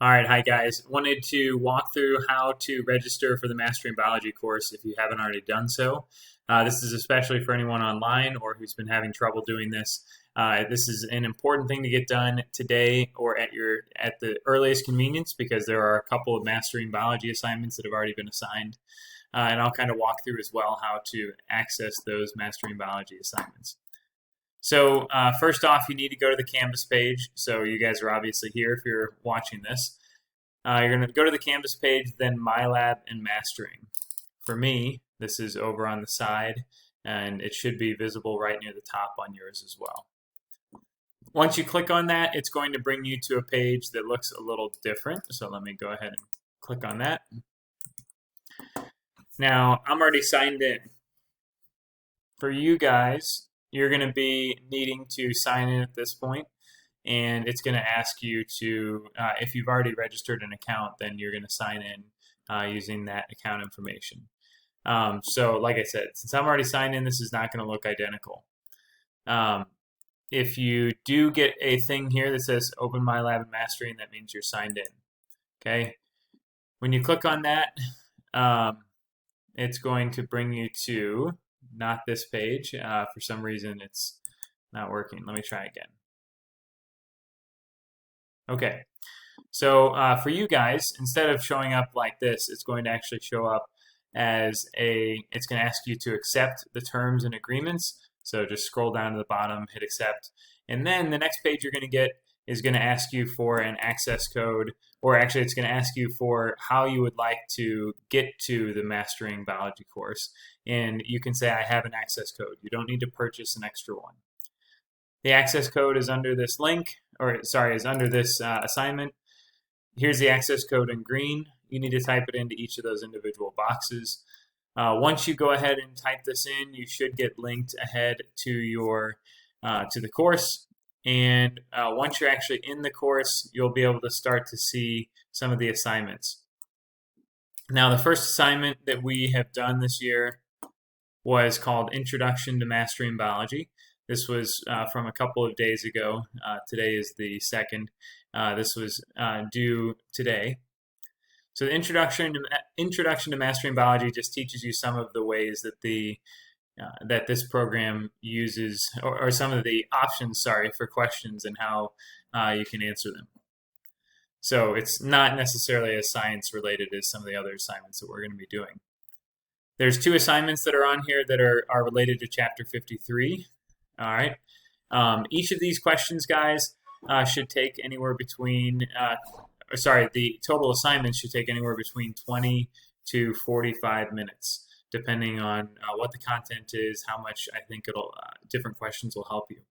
All right, hi guys. Wanted to walk through how to register for the Mastering Biology course if you haven't already done so. This is especially for anyone online or who's been having trouble doing this. This is an important thing to get done today or at the earliest convenience because there are a couple of Mastering Biology assignments that have already been assigned. And I'll kind of walk through as well how to access those Mastering Biology assignments. So first off, you need to go to the Canvas page. So you guys are obviously here if you're watching this. You're going to go to the Canvas page, then MyLab&Mastering. For me, this is over on the side, and it should be visible right near the top on yours as well. Once you click on that, it's going to bring you to a page that looks a little different. So let me go ahead and click on that. Now, I'm already signed in. For you guys, you're going to be needing to sign in at this point, and it's going to ask you to, if you've already registered an account, then you're going to sign in using that account information. So like I said, since I'm already signed in, this is not going to look identical. If you do get a thing here that says Open MyLab&Mastering, that means you're signed in. Okay. When you click on that, it's going to bring you to not this page. For some reason, it's not working. Let me try again. Okay, so for you guys, instead of showing up like this, it's going to actually show up as it's going to ask you to accept the terms and agreements. So just scroll down to the bottom, hit accept. And then the next page you're going to get is going to ask you for an access code, or actually it's going to ask you for how you would like to get to the Mastering Biology course. And you can say, I have an access code. You don't need to purchase an extra one. The access code is under this link, or sorry, is under this assignment. Here's the access code in green. You need to type it into each of those individual boxes. Once you go ahead and type this in, you should get linked ahead to your to the course. And once you're actually in the course, you'll be able to start to see some of the assignments. Now, the first assignment that we have done this year was called Introduction to Mastering Biology. This was from a couple of days ago. Today is the 2nd. This was due today. So the Introduction to Mastering Biology just teaches you some of the ways that that this program uses, or some of the options, for questions and how you can answer them. So it's not necessarily as science related as some of the other assignments that we're going to be doing. There's 2 assignments that are on here that are related to Chapter 53. All right. Each of these questions, guys, should take anywhere between, the total assignments should take anywhere between 20 to 45 minutes, depending on what the content is, how much I think different questions will help you.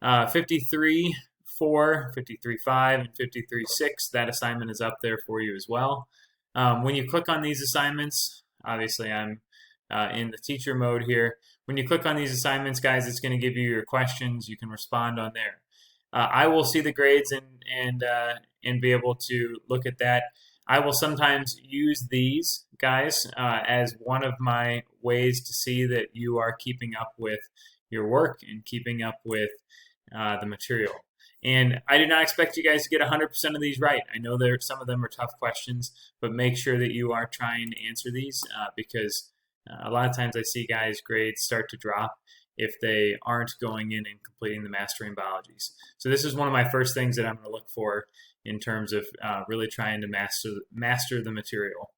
53.4, 53.5, and 53.6, that assignment is up there for you as well. When you click on these assignments, obviously I'm in the teacher mode here. When you click on these assignments, guys, it's going to give you your questions. You can respond on there. I will see the grades and be able to look at that. I will sometimes use these, guys, as one of my ways to see that you are keeping up with your work and keeping up with the material. And I do not expect you guys to get 100% of these right. I know some of them are tough questions, but make sure that you are trying to answer these because a lot of times I see guys' grades start to drop if they aren't going in and completing the Mastering Biologies. So this is one of my first things that I'm going to look for in terms of really trying to master the material.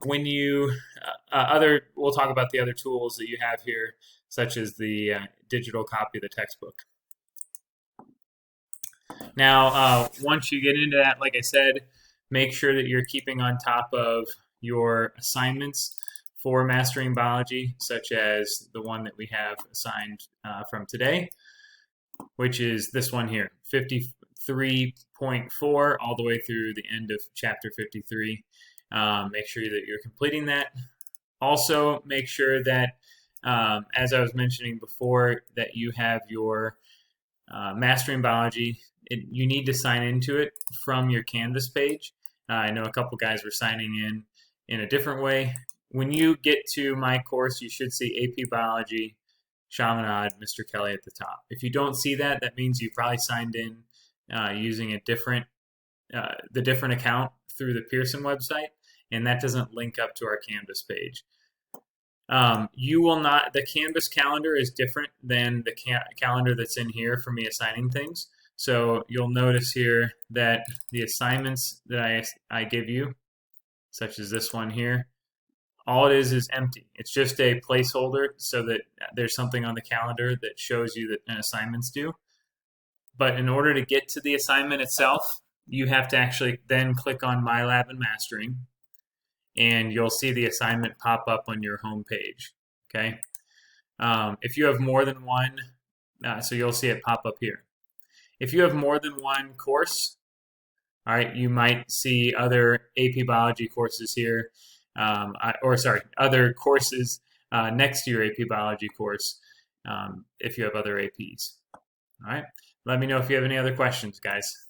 When you we'll talk about the other tools that you have here, such as the digital copy of the textbook. Now, once you get into that, like I said, make sure that you're keeping on top of your assignments for Mastering Biology, such as the one that we have assigned from today, which is this one here, 53.4, all the way through the end of Chapter 53. Make sure that you're completing that. Also, make sure that, as I was mentioning before, that you have your Mastering Biology. You need to sign into it from your Canvas page. I know a couple guys were signing in a different way. When you get to my course, you should see AP Biology, Chaminade, Mr. Kelly at the top. If you don't see that, that means you probably signed in using a different the different account through the Pearson website, and that doesn't link up to our Canvas page. You will not, the Canvas calendar is different than the calendar that's in here for me assigning things. So you'll notice here that the assignments that I give you, such as this one here, all it is empty. It's just a placeholder so that there's something on the calendar that shows you that an assignment's due. But in order to get to the assignment itself, you have to actually then click on MyLab&Mastering, and you'll see the assignment pop up on your home page. Okay. If you have more than one, so you'll see it pop up here. If you have more than one course, all right, you might see other AP Biology courses here, other courses next to your AP Biology course if you have other APs. All right. Let me know if you have any other questions, guys.